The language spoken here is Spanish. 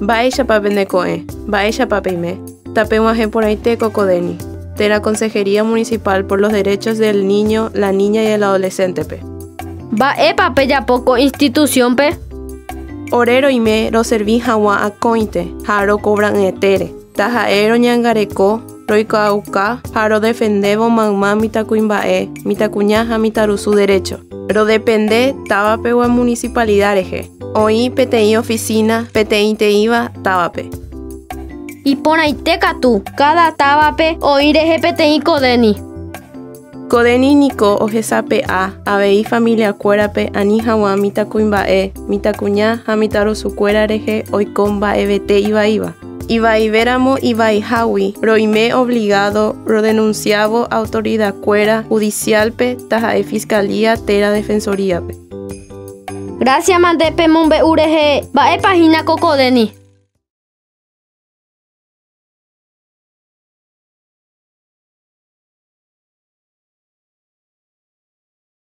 Mba'éichapa pendeko'ẽ, mba'éichapa peime. Tapeguaje por aite Cocodeni, de la Consejería Municipal por los Derechos del Niño, la Niña y el Adolescente pe. Mba'épa pejapo institución pe. Orero ime ro serví hag̃ua akóinte ha ro kobra'ỹetere. Taha'e roñangareko, roikuaauka ha ro defendévo mayma mitãkuimba'e, mitãkuña ha mitãrusu derecho. Ro depende távape gua municipalidad rehe. Oĩ peteĩ oficina peteĩteĩva távape. Iporãite katu, cada távape oĩ rehe peteĩ Codeni. Codeni niko ohesape'a avei familiakuérape ani hag̃ua mitãkuimba'e, mitãkuña ha mitãrusukuéra rehe oiko mba'evete ivaíva. Ivaivéramo ivaihágui roime obligado rodenunciavo autoridakuéra judicialpe taha'e fiscalía térã defensoríape. Gracias mande pemombe'u rehe mba'épahína ko Codeni.